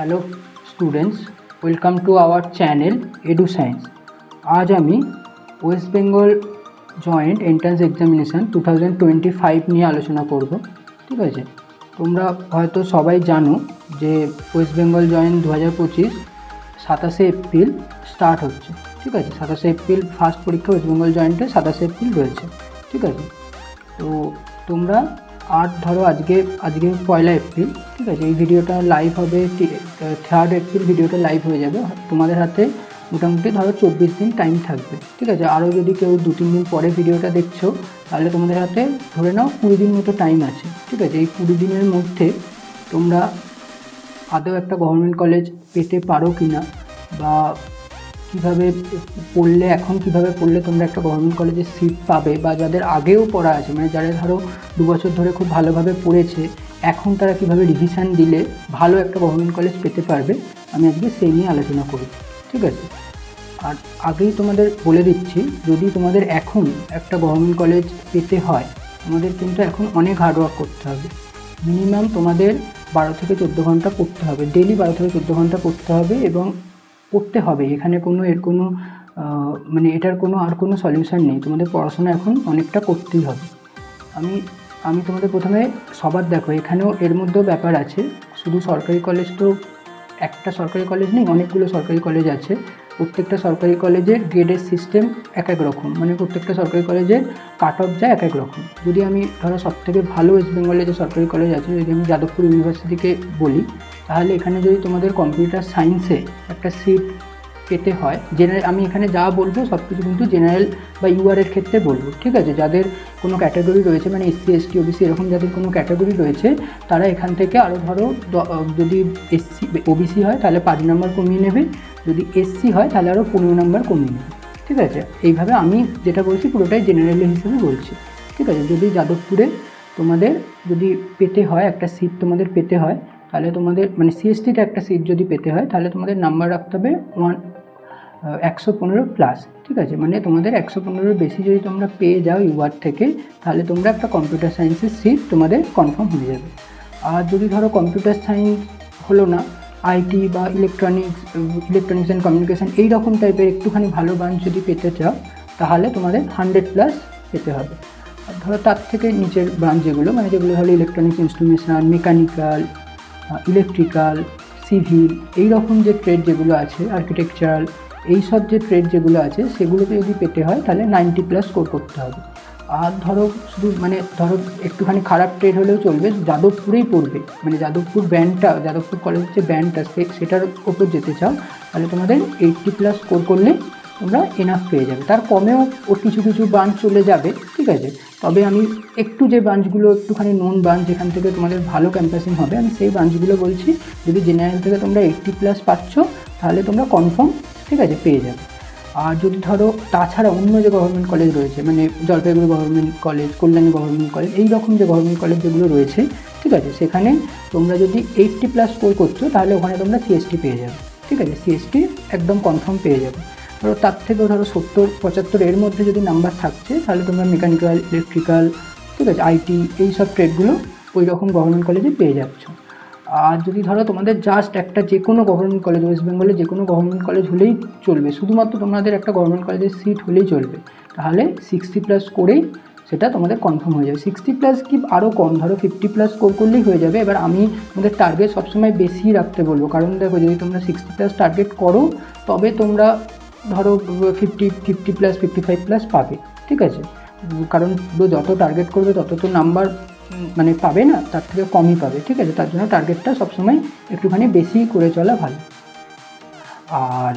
Hello students, welcome to our channel Edu Science. आज আমি West Bengal joint entrance examination 2025 নিয়ে আলোচনা করব। ঠিক আছে, তোমরা হয়তো সবাই জানো যে West Bengal joint 2025 27 April start হচ্ছে। ঠিক আছে, 27 এপ্রিল ফার্স্ট পরীক্ষা ওয়েস্ট বেঙ্গল জয়েন্টে 27 এপ্রিল রয়েছে। ঠিক আছে, তো তোমরা আর ধরো আজকে পয়লা এপ্রিল। ঠিক আছে, এই ভিডিওটা লাইভ হবে 3rd এপ্রিল, ভিডিওটা লাইভ হয়ে যাবে। তোমাদের হাতে মোটামুটি ধরো 24 দিন টাইম থাকবে। ঠিক আছে, আরও যদি কেউ 2-3 দিন পরে ভিডিওটা দেখছো তাহলে তোমাদের হাতে ধরে নাও 20 দিন মতো টাইম আছে। ঠিক আছে, এই 20 দিনের মধ্যে তোমরা আদৌ একটা গভর্নমেন্ট কলেজ পেতে পারো কি না, বা কীভাবে পড়লে কীভাবে পড়লে তোমরা একটা গভর্নমেন্ট কলেজে সিট পাবে, বা যাদের আগেও পড়া আছে, মানে যারা ধরো 2 বছর ধরে খুব ভালোভাবে পড়েছে, এখন তারা কীভাবে রিভিশন দিলে ভালো একটা গভর্নমেন্ট কলেজ পেতে পারবে, আমি আজকে সেই নিয়ে আলোচনা করি। ঠিক আছে, আর আগেই তোমাদের বলে দিচ্ছি, যদি তোমাদের এখন একটা গভর্নমেন্ট কলেজ পেতে হয় তোমাদের কিন্তু এখন অনেক হার্ডওয়ার্ক করতে হবে। মিনিমাম তোমাদের 12 থেকে 14 ঘন্টা পড়তে হবে, ডেলি 12 থেকে 14 ঘন্টা পড়তে হবে, এবং পড়তে হবে। এখানে এটার কোনো সলিউশন নেই। তোমাদের পড়াশোনা এখন অনেকটা করতেই হবে। আমি তোমাদের প্রথমে সবার দেখো, এখানেও এর মধ্যেও ব্যাপার আছে। শুধু সরকারি কলেজ তো একটা সরকারি কলেজ নেই, অনেকগুলো সরকারি কলেজ আছে। প্রত্যেকটা সরকারি কলেজের গ্রেডের সিস্টেম এক এক রকম, মানে প্রত্যেকটা সরকারি কলেজের কাট অফ যায় এক এক রকম। যদি আমি ধরো সবথেকে ভালো ওয়েস্ট বেঙ্গলে যে সরকারি কলেজ আছে, যদি আমি যাদবপুর ইউনিভার্সিটিকে বলি, তাহলে এখানে যদি তোমাদের কম্পিউটার সায়েন্সে একটা সিট পেতে হয়, আমি এখানে যা বলবো সব কিছু কিন্তু জেনারেল বা ইউআরের ক্ষেত্রে বলবো। ঠিক আছে, যাদের কোনো ক্যাটাগরি রয়েছে, মানে এসসি এসটি ওবিসি এরকম যাদের কোনো ক্যাটাগরি রয়েছে, তারা এখান থেকে আরও ধরো যদি এসসি ওবিসি হয় তাহলে 5 নম্বর কমিয়ে নেবে, যদি এসসি হয় তাহলে আরও 15 নম্বর কমিয়ে নেবে। ঠিক আছে, এইভাবে আমি যেটা বলছি পুরোটাই জেনারেল হিসেবে বলছি। ঠিক আছে, যদি যাদবপুরে তোমাদের যদি পেতে হয় একটা সিট তোমাদের পেতে হয়, তাহলে তোমাদের মানে সিএসটিতে একটা সিট যদি পেতে হয় তাহলে তোমাদের নাম্বার রাখতে হবে 115 প্লাস। ঠিক আছে, মানে তোমাদের 115 বেশি যদি তোমরা পেয়ে যাও ইউআর থেকে, তাহলে তোমরা একটা কম্পিউটার সায়েন্সের সিট তোমাদের কনফার্ম হয়ে যাবে। আর যদি ধরো কম্পিউটার সায়েন্স হলো না, আইটি বা ইলেকট্রনিক্স অ্যান্ড কমিউনিকেশান এই রকম টাইপের একটুখানি ভালো ব্রাঞ্চ যদি পেতে চাও, তাহলে তোমাদের 100 প্লাস পেতে হবে। আর ধরো তার থেকে নিচের ব্রাঞ্চ যেগুলো হলো electronics instrumentation, mechanical, electrical, civil, এই রকম যে ট্রেড যেগুলো আছে, আর্কিটেকচারাল, এই সব যে ট্রেড যেগুলো আছে সেগুলোকে যদি পেতে হয় তাহলে 90 প্লাস স্কোর করতে হবে। আর ধরো শুধু ধরো একটুখানি খারাপ ট্রেড হলেও চলবে, যাদবপুরেই পড়বে, মানে যাদবপুর কলেজের যে ব্যান্ডটা সেটার ওপর যেতে চাও, তাহলে তোমাদের 80 প্লাস স্কোর করলে তোমরা এনাফ পেয়ে যাবে। তার কমেও কিছু ব্রাঞ্চ চলে যাবে। ঠিক আছে, তবে আমি একটু যে ব্রাঞ্চগুলো একটুখানি নোন ব্রাঞ্চ যেখান থেকে তোমাদের ভালো ক্যাম্পাসিং হবে, আমি সেই ব্রাঞ্চগুলো বলছি। যদি জেনারেল থেকে তোমরা 80 প্লাস পাচ্ছ তাহলে তোমরা কনফার্ম, ঠিক আছে, পেয়ে যাবে। আর যদি ধরো তাছাড়া অন্য যে গভর্নমেন্ট কলেজ রয়েছে, মানে Jalpaiguri government college, Kalyani government college, এই রকম যে গভর্নমেন্ট কলেজ যেগুলো রয়েছে, ঠিক আছে, সেখানে তোমরা যদি 80 প্লাস স্কোর করছো তাহলে ওখানে তোমরা সিএসটি পেয়ে যাবে। ঠিক আছে, সিএসটি একদম কনফার্ম পেয়ে যাবে। ধরো তার থেকেও ধরো 70-75 এর মধ্যে যদি নাম্বার থাকছে তাহলে তোমরা মেকানিক্যাল, ইলেকট্রিক্যাল, ঠিক আছে, আইটি, এই সব ট্রেডগুলো ওই রকম গভর্নমেন্ট কলেজে পেয়ে যাচ্ছ। আর যদি ধরো তোমাদের জাস্ট একটা যে কোনো গভর্নমেন্ট কলেজ, ওয়েস্ট বেঙ্গলে যে কোনো গভর্নমেন্ট কলেজ হলেই চলবে, শুধুমাত্র তোমাদের একটা গভর্নমেন্ট কলেজের সিট হলেই চলবে, তাহলে 60 প্লাস করেই সেটা তোমাদের কনফার্ম হয়ে যাবে। 60 প্লাস কি আরও কম, ধরো 50 প্লাস স্কোর করলেই হয়ে যাবে। এবার আমি তোমাদের টার্গেট সবসময় বেশি রাখতে বলবো, কারণ দেখো যদি তোমরা 60 প্লাস টার্গেট করো তবে তোমরা ধরো 50 প্লাস 55 প্লাস পাবে। ঠিক আছে, কারণ যত টার্গেট করবে তত তো নাম্বার পাবে না, তার থেকে কমই পাবে। ঠিক আছে, তার জন্য টার্গেটটা সবসময় একটুখানি বেশি করে চলা ভালো। আর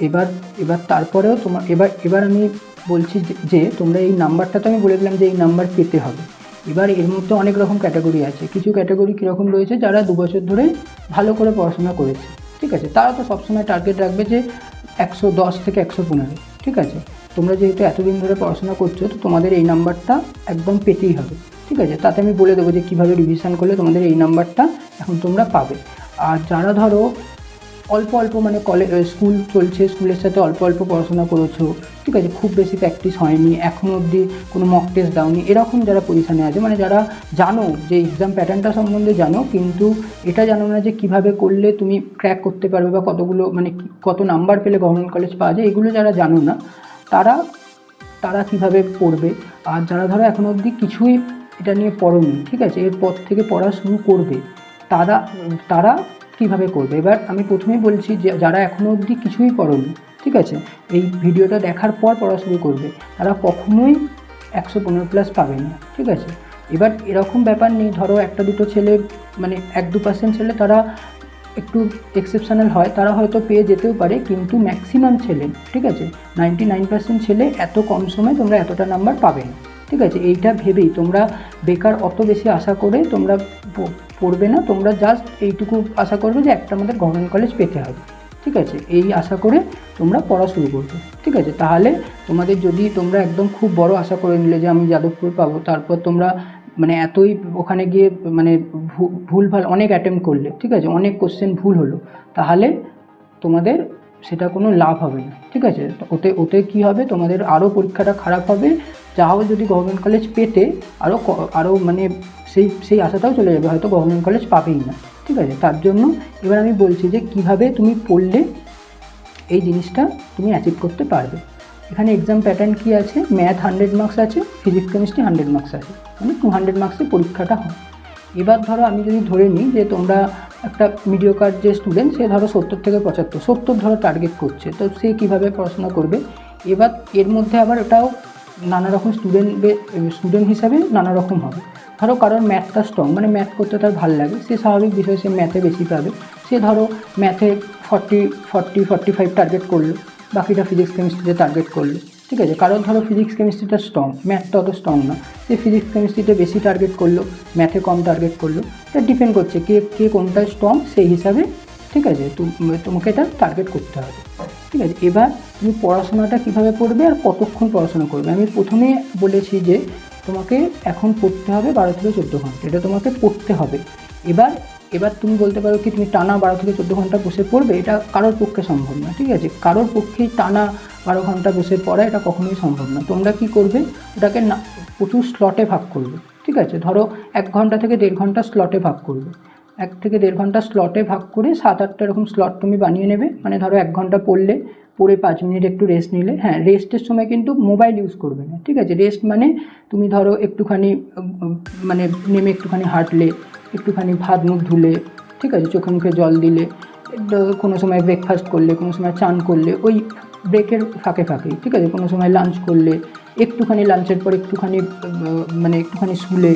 এবার তারপরেও তোমার এবার আমি বলছি যে তোমরা এই নাম্বারটা তো আমি বলে দিলাম যে এই নাম্বার পেতে হবে। এবার এর মধ্যে অনেক রকম ক্যাটাগরি আছে। কিছু ক্যাটাগরি কীরকম রয়েছে, যারা 2 বছর ধরে ভালো করে পড়াশোনা করেছে, ঠিক আছে, তারা তো সবসময় টার্গেট রাখবে যে 110 থেকে 115। ঠিক আছে, তোমরা যেহেতু এতদিন ধরে পড়াশোনা করছো, তো তোমাদের এই নাম্বারটা একদম পেতেই হবে। ঠিক আছে, তাতে আমি বলে দেবো যে কীভাবে রিভিশন করলে তোমাদের এই নাম্বারটা এখন তোমরা পাবে। আর যারা ধরো অল্প অল্প মানে স্কুল চলছে, স্কুলের সাথে অল্প অল্প পড়াশোনা করেছো, ঠিক আছে, খুব বেশি প্র্যাকটিস হয়নি, এখনও অবধি কোনো মক টেস্ট দাওনি, এরকম যারা পজিশানে আছে, মানে যারা জানো যে এক্সাম প্যাটার্নটা সম্বন্ধে জানো, কিন্তু এটা জানো না যে কীভাবে করলে তুমি ক্র্যাক করতে পারবে বা কতগুলো মানে কত নাম্বার পেলে গভর্নমেন্ট কলেজ পাওয়া যায়, এগুলো যারা জানো না তারা তারা কীভাবে পড়বে। আর যারা ধরো এখনও অবধি কিছুই এটা নিয়ে পড়োনি, ঠিক আছে, এরপর থেকে পড়া শুরু করবে, তারা তারা কীভাবে করবে। এবার আমি প্রথমেই বলছি যে যারা এখনও অবধি কিছুই পড়োনি, ঠিক আছে, এই ভিডিওটা দেখার পর পড়া শুরু করবে, তারা কখনোই 115+ পাবে না, ঠিক আছে। এবার এরকম ব্যাপার নেই, ধরো একটা দুটো ছেলে মানে 1-2% ছেলে তারা একটু এক্সেপশনাল হয়, তারা হয়তো পেয়ে যেতেও পারে, কিন্তু ম্যাক্সিমাম ছেলে, ঠিক আছে, 99% ছেলে এত কম সময় তোমরা এতটা নাম্বার পাবে না, ঠিক আছে। এইটা ভেবেই তোমরা বেকার অত বেশি আশা করে তোমরা পড়বে না, তোমরা জাস্ট এইটুকু আশা করবে যে একটা আমাদের গভর্নমেন্ট কলেজ পেতে হবে, ঠিক আছে, এই আশা করে তোমরা পড়া শুরু করবে, ঠিক আছে। তাহলে তোমাদের যদি তোমরা একদম খুব বড় আশা করে নিলে যে আমি যাদবপুর পাবো, তারপর তোমরা মানে এতই ওখানে গিয়ে মানে ভুলভাল অনেক অ্যাটেম্প্ট করলে, ঠিক আছে, অনেক কোশ্চেন ভুল হলো, তাহলে তোমাদের সেটা কোনো লাভ হবে না, ঠিক আছে। ওতে কী হবে, তোমাদের আরও পরীক্ষাটা খারাপ হবে, যাও যদি গভর্নমেন্ট কলেজ পেতে আরও মানে সেই আশাটাও চলে যাবে, হয়তো গভর্নমেন্ট কলেজ পাবেই না, ঠিক আছে। তার জন্য এবার আমি বলছি যে কিভাবে তুমি পড়লে এই জিনিসটা তুমি অ্যাচিভ করতে পারবে। এখানে এক্সাম প্যাটার্ন কী আছে, ম্যাথ 100 মার্কস আছে, ফিজিক্স কেমিস্ট্রি 100 মার্কস আছে, মানে 200 মার্কসের পরীক্ষাটা হয়। এবার ধরো আমি যদি ধরে নিই যে তোমরা একটা মিডিওকার যে স্টুডেন্ট, সে ধরো 70 থেকে 75, 70 ধরো টার্গেট করছে, তো সে কীভাবে পড়াশোনা করবে। এবার এর মধ্যে আবার এটাও নানা রকম স্টুডেন্ট হিসাবে নানা রকম হবে। ধরো কারোর ম্যাথটা স্ট্রং, মানে ম্যাথ করতে তার ভালো লাগে, সে স্বাভাবিক বিষয় সে ম্যাথে বেশি পাবে, সে ধরো ম্যাথে 40-45 টার্গেট করলো, বাকিটা ফিজিক্স কেমিস্ট্রিতে টার্গেট করলো, ঠিক আছে। কারণ ধরো ফিজিক্স কেমিস্ট্রিটা স্ট্রং, ম্যাথটা অত স্ট্রং না, সে ফিজিক্স কেমিস্ট্রিতে বেশি টার্গেট করলো, ম্যাথে কম টার্গেট করলো, এটা ডিপেন্ড করছে কে কোনটা স্ট্রং, সেই হিসাবে, ঠিক আছে, তোমাকে এটা টার্গেট করতে হবে, ঠিক আছে। এবার তুমি পড়াশোনাটা কীভাবে পড়বে আর কতক্ষণ পড়াশোনা করবে। আমি প্রথমে বলেছি যে তোমাকে এখন পড়তে হবে 12 থেকে 14 ঘন্টা, এটা তোমাকে পড়তে হবে। এবার তুমি বলতে পারো কি তুমি টানা 12 থেকে 14 ঘন্টা বসে পড়বে, এটা কারোর পক্ষে সম্ভব না, ঠিক আছে, কারোর পক্ষেই টানা 12 ঘন্টা বসে পড়া এটা কখনোই সম্ভব না। তোমরা কি করবে, ওটাকে না প্রচুর স্লটে ভাগ করবে, ঠিক আছে, ধরো 1 ঘন্টা থেকে 1.5 ঘন্টা স্লটে ভাগ করবে, 1 থেকে 1.5 ঘন্টা স্লটে ভাগ করে 7-8টা এরকম স্লট তুমি বানিয়ে নেবে। মানে ধরো 1 ঘন্টা পড়ে 5 মিনিট একটু রেস্ট নিলে, হ্যাঁ রেস্টের সময় কিন্তু মোবাইল ইউজ করবে না, ঠিক আছে। রেস্ট মানে তুমি ধরো একটুখানি মানে নেমে একটুখানি হাঁটলে, একটুখানি ভাত মুখ ধুলে, ঠিক আছে, চোখে মুখে জল দিলে, কোনো সময় ব্রেকফাস্ট করলে, কোনো সময় চান করলে, ওই ব্রেকের ফাঁকেই, ঠিক আছে, কোনো সময় লাঞ্চ করলে, একটুখানি লাঞ্চের পর একটুখানি শুলে,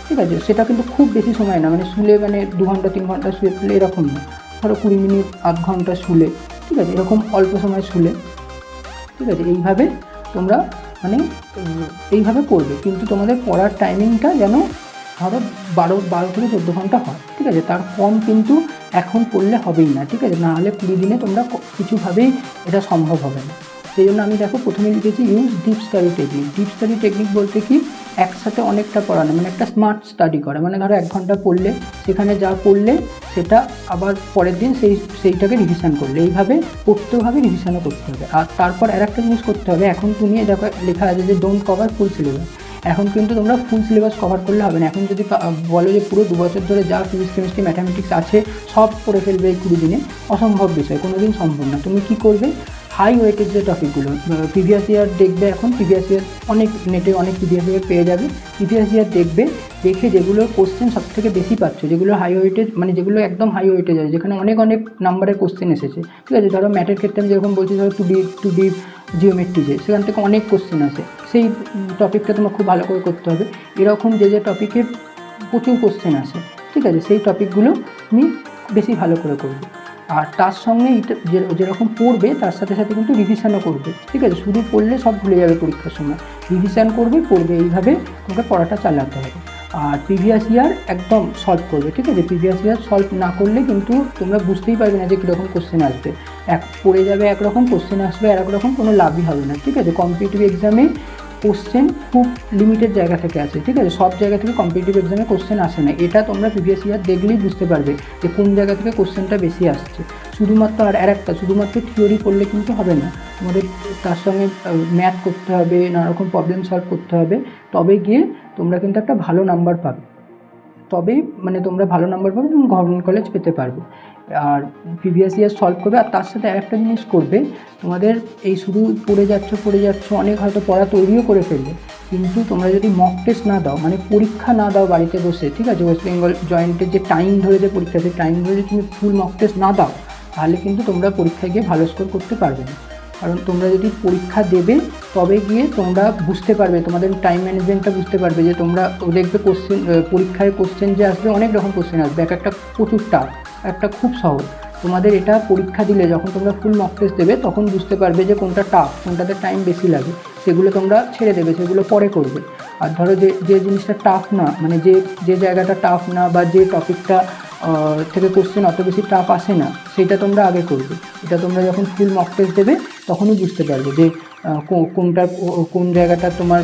ঠিক আছে, সেটা কিন্তু খুব বেশি সময় না, মানে শুলে মানে 2 ঘন্টা 3 ঘন্টা শুয়ে পড়লে এরকম না, ধরো 20 মিনিট 8 ঘন্টা শুলে, ঠিক আছে, এরকম অল্প সময় শুলে, ঠিক আছে। এইভাবে তোমরা মানে এইভাবে পড়বে, কিন্তু তোমাদের পড়ার টাইমিংটা যেন ধরো 12 থেকে 14 ঘন্টা হয়, ঠিক আছে, তার কম কিন্তু এখন পড়লে হবেই না, ঠিক আছে, নাহলে 20 দিনে তোমরা কিছুভাবেই এটা সম্ভব হবে না। সেই জন্য আমি দেখো প্রথমে লিখেছি use deep study technique. Deep study technique বলতে কি, একসাথে অনেকটা পড়ানো, মানে একটা স্মার্ট স্টাডি করা, মানে ধরো 1 ঘন্টা পড়লে সেখানে যা পড়লে সেটা আবার পরের দিন সেইটাকে রিভিশন করলে, এইভাবে পড়তেও হবে, রিভিশনও করতে হবে। আর তারপর আরেকটা জিনিস করতে হবে, এখন তুমি দেখো লেখা আছে যে ডোন্ট কভার ফুল সিলেবাস, এখন কিন্তু তোমরা ফুল সিলেবাস কভার করলে হবে না। এখন যদি বলো যে পুরো 2 বছর ধরে যা ফিজিক্স কেমিস্ট্রি ম্যাথামেটিক্স আছে সব পড়ে ফেলবে এই 20 দিনে, অসম্ভব বিষয়, কোনো দিন সম্ভব না। তুমি কি করবে, হাই ওয়েটের যে টপিকগুলো, প্রিভিয়াস ইয়ার দেখবে, এখন প্রিভিয়াস ইয়ার অনেক নেটে অনেক প্রিভিয়াস ইয়ার পেয়ে যাবে, প্রিভিয়াস ইয়ার দেখবে, দেখে যেগুলোর কোশ্চেন সবথেকে বেশি পাচ্ছ, যেগুলো হাই ওয়েটেজ, মানে যেগুলো একদম হাই ওয়েটেজ আছে, যেখানে অনেক নাম্বারের কোশ্চেন এসেছে, ঠিক আছে, ধরো ম্যাথের ক্ষেত্রে আমি যেরকম বলছি, ধরো 2D জিওমেট্রি, সেখান থেকে অনেক কোশ্চেন আসে, সেই টপিকটা তোমার খুব ভালো করে করতে হবে। এরকম যে টপিকে প্রচুর কোশ্চেন আসে, ঠিক আছে, সেই টপিকগুলো তুমি বেশি ভালো করে করবে। আর তার সঙ্গে যেরকম পড়বে তার সাথে সাথে কিন্তু রিভিশনও করবে, ঠিক আছে, শুধু পড়লে সব ভুলে যাবে পরীক্ষার সময়, রিভিশন পড়বে, এইভাবে তোমাকে পড়াটা চালাতে হবে। আর প্রিভিয়াস ইয়ার একদম সলভ করবে, ঠিক আছে, প্রিভিয়াস ইয়ার সলভ না করলে কিন্তু তোমরা বুঝতেই পারবে না যে কীরকম কোশ্চেন আসবে, পড়ে যাবে একরকম, কোশ্চেন আসবে একরকম, কোনো লাভই হবে না, ঠিক আছে। কম্পিটিটিভ এক্সামে কোশ্চেন খুব লিমিটেড জায়গা থেকে আসে, ঠিক আছে, সব জায়গা থেকে কম্পিটিটিভ এক্সামে কোশ্চেন আসে না, এটা তোমরা প্রিভিয়াস ইয়ার দেখলেই বুঝতে পারবে যে কোন জায়গা থেকে কোশ্চেনটা বেশি আসছে। শুধুমাত্র আর একটা শুধুমাত্র থিওরি পড়লে কিন্তু হবে না, তোমাদের তার সঙ্গে ম্যাথ করতে হবে, নানা রকম প্রবলেম সলভ করতে হবে, তবে গিয়ে তোমরা কিন্তু একটা ভালো নাম্বার পাবে, তবেই মানে তোমরা ভালো নাম্বার পাবে এবং গভর্নমেন্ট কলেজ পেতে পারবে। আর প্রিভিয়াস ইয়ার সলভ করবে, আর তার সাথে আরেকটা জিনিস করবে, তোমাদের এই শুধু পড়ে যাচ্ছ অনেক হয়তো পড়া তৈরিও করে ফেলবে, কিন্তু তোমরা যদি মক টেস্ট না দাও, মানে পরীক্ষা না দাও বাড়িতে বসে, ঠিক আছে, ওয়েস্ট বেঙ্গল জয়েন্টের যে টাইম ধরে যে পরীক্ষা, সেই টাইম ধরে তুমি ফুল মক টেস্ট না দাও, তাহলে কিন্তু তোমরা পরীক্ষায় গিয়ে ভালো স্কোর করতে পারবে না। কারণ তোমরা যদি পরীক্ষা দেবে তবে গিয়ে তোমরা বুঝতে পারবে, তোমাদের টাইম ম্যানেজমেন্টটা বুঝতে পারবে, যে তোমরা দেখবে কোশ্চেন, পরীক্ষায় কোশ্চেন যে আসবে অনেক রকম কোশ্চেন আসবে, একটা প্রচুর টাফ, একটা খুব সহজ। তোমাদের এটা পরীক্ষা দিলে যখন তোমরা ফুল মক টেস্ট দেবে তখন বুঝতে পারবে যে কোনটা টাফ, কোনটাতে টাইম বেশি লাগে, সেগুলো তোমরা ছেড়ে দেবে, সেগুলো পরে করবে। আর ধরো যে জিনিসটা টাফ না, মানে যে জায়গাটা টাফ না বা যে টপিকটা থেকে কোশ্চেন অত বেশি টাফ আসে না, সেটা তোমরা আগে করবে। এটা তোমরা যখন ফুল মক টেস্ট দেবে তখনই বুঝতে পারবে যে কোন জায়গাটা তোমার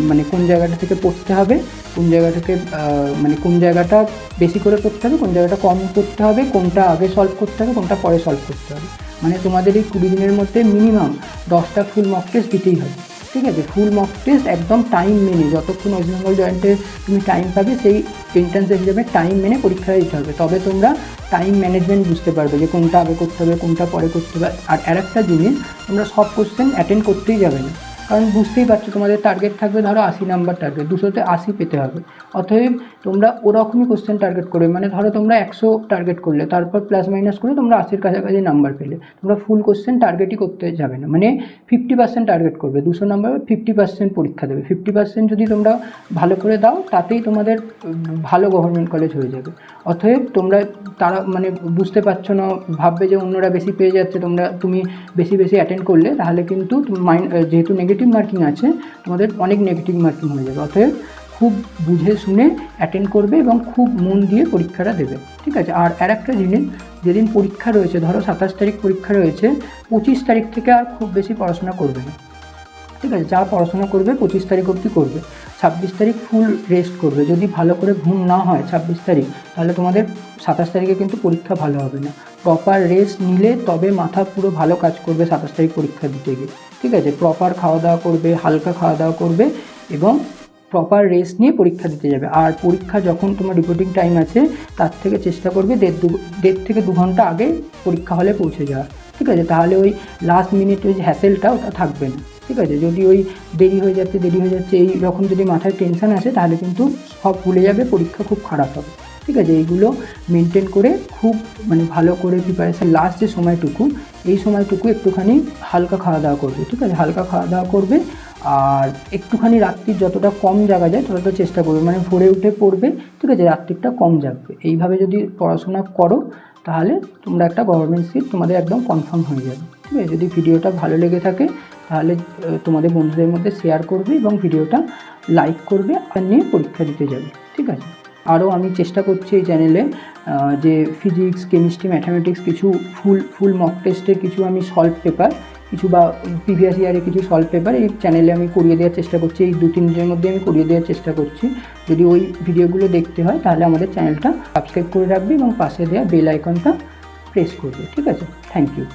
মানে কোন জায়গাটা থেকে পড়তে হবে, কোন জায়গা থেকে মানে কোন জায়গাটা বেশি করে পড়তে হবে, কোন জায়গাটা কম করতে হবে, কোনটা আগে সলভ করতে হবে, কোনটা পরে সলভ করতে হবে। মানে তোমাদের এই 20 দিনের মধ্যে মিনিমাম 10টা ফুল মক টেস্ট দিতেই হবে, ঠিক আছে। ফুল মক টেস্ট একদম টাইম মেনে, যতক্ষণ ওয়েস্ট বেঙ্গল জয়েন্টে তুমি টাইম পাবে সেই এন্ট্রান্স এক্সামে টাইম মেনে পরীক্ষা দিতে হবে, তবে তোমরা টাইম ম্যানেজমেন্ট বুঝতে পারবে যে কোনটা আগে করতে হবে, কোনটা পরে করতে হবে। আর আরেকটা জিনিস, তোমরা সব কোশ্চেন অ্যাটেন্ড করতেই যাবে না, কারণ বুঝতেই পারছো তোমাদের টার্গেট থাকবে ধরো 80 নাম্বার টার্গেট, 200তে 80 পেতে হবে। অতএব তোমরা ওরকমই কোশ্চেন টার্গেট করবে, মানে ধরো তোমরা 100 টার্গেট করলে, তারপর প্লাস মাইনাস করে তোমরা 80-র কাছাকাছি নাম্বার পেলে, তোমরা ফুল কোশ্চেন টার্গেটই করতে যাবে না, মানে 50% টার্গেট করবে, 200 নাম্বারে 50% পরীক্ষা দেবে। 50% যদি তোমরা ভালো করে দাও তাতেই তোমাদের ভালো গভর্নমেন্ট কলেজ হয়ে যাবে। অতএব তোমরা তারা মানে বুঝতে পারছো না, ভাববে যে অন্যরা বেশি পেয়ে যাচ্ছে, তুমি বেশি অ্যাটেন্ড করলে, তাহলে কিন্তু যেহেতু নেগেটিভ মার্কিং আছে, তোমাদের অনেক নেগেটিভ মার্কিং হয়ে যাবে। অতএব খুব বুঝে শুনে অ্যাটেন্ড করবে এবং খুব মন দিয়ে পরীক্ষাটা দেবে, ঠিক আছে। আর একটা জিনিস, যেদিন পরীক্ষা রয়েছে, ধরো 27 তারিখ পরীক্ষা রয়েছে, 25 তারিখ থেকে আর খুব বেশি পড়াশোনা করবে না, ঠিক আছে। যা পড়াশোনা করবে 25 তারিখ অবধি করবে, 26 তারিখ ফুল রেস্ট করবে। যদি ভালো করে ঘুম না হয় 26 তারিখ, তাহলে তোমাদের 27 তারিখে কিন্তু পরীক্ষা ভালো হবে না। প্রপার রেস্ট নিলে তবে মাথা পুরো ভালো কাজ করবে 27 তারিখ পরীক্ষা দিতে গিয়ে, ঠিক আছে। প্রপার খাওয়া দাওয়া করবে, হালকা খাওয়া দাওয়া করবে এবং প্রপার রেস্ট নিয়ে পরীক্ষা দিতে যাবে। আর পরীক্ষা যখন তোমার রিপোর্টিং টাইম আছে, তার থেকে চেষ্টা করবে 1.5 থেকে 2 ঘন্টা আগে পরীক্ষা হলে পৌঁছে যাওয়ার, ঠিক আছে। তাহলে ওই লাস্ট মিনিট ওই হ্যাসেলটা ওটা থাকবে না, ঠিক আছে। যদি ওই দেরি হয়ে যাচ্ছে এই রকম যদি মাথায় টেনশন আসে, তাহলে কিন্তু সব ভুলে যাবে, পরীক্ষা খুব খারাপ হবে, ঠিক আছে। এইগুলো মেনটেন করে খুব মানে ভালো করে প্রিপারেশন, লাস্ট যে সময়টুকু, এই সময়টুকু একটুখানি হালকা খাওয়া দাওয়া করবে, ঠিক আছে, হালকা খাওয়া দাওয়া করবে। আর একটুখানি রাত্রির যতটা কম জাগা যায় ততটা চেষ্টা করবে, মানে ভোরে উঠে পড়বে, ঠিক আছে, রাত্রিটা কম জাগবে। এইভাবে যদি পড়াশোনা করো, তাহলে তোমরা একটা গভর্নমেন্ট সিট তোমাদের একদম কনফার্ম হয়ে যাবে, ঠিক আছে। যদি ভিডিওটা ভালো লেগে থাকে, তাহলে তোমাদের বন্ধুদের মধ্যে শেয়ার করবে এবং ভিডিওটা লাইক করবে, আর নিয়ে পরীক্ষা দিতে যাবে, ঠিক আছে। আরও আমি চেষ্টা করছি এই চ্যানেলে যে ফিজিক্স, কেমিস্ট্রি, ম্যাথামেটিক্স কিছু ফুল মক টেস্টের কিছু আমি সলভ পেপার কিছু বা প্রিভিয়াস ইয়ারে কিছু সলভ পেপার এই চ্যানেলে আমি করিয়ে দেওয়ার চেষ্টা করছি, এই 2-3 দিনের মধ্যে আমি করিয়ে দেওয়ার চেষ্টা করছি। যদি ওই ভিডিওগুলো দেখতে হয়, তাহলে আমাদের চ্যানেলটা সাবস্ক্রাইব করে রাখবে এবং পাশে দেওয়া বেল আইকনটা প্রেস করবে, ঠিক আছে। Thank you.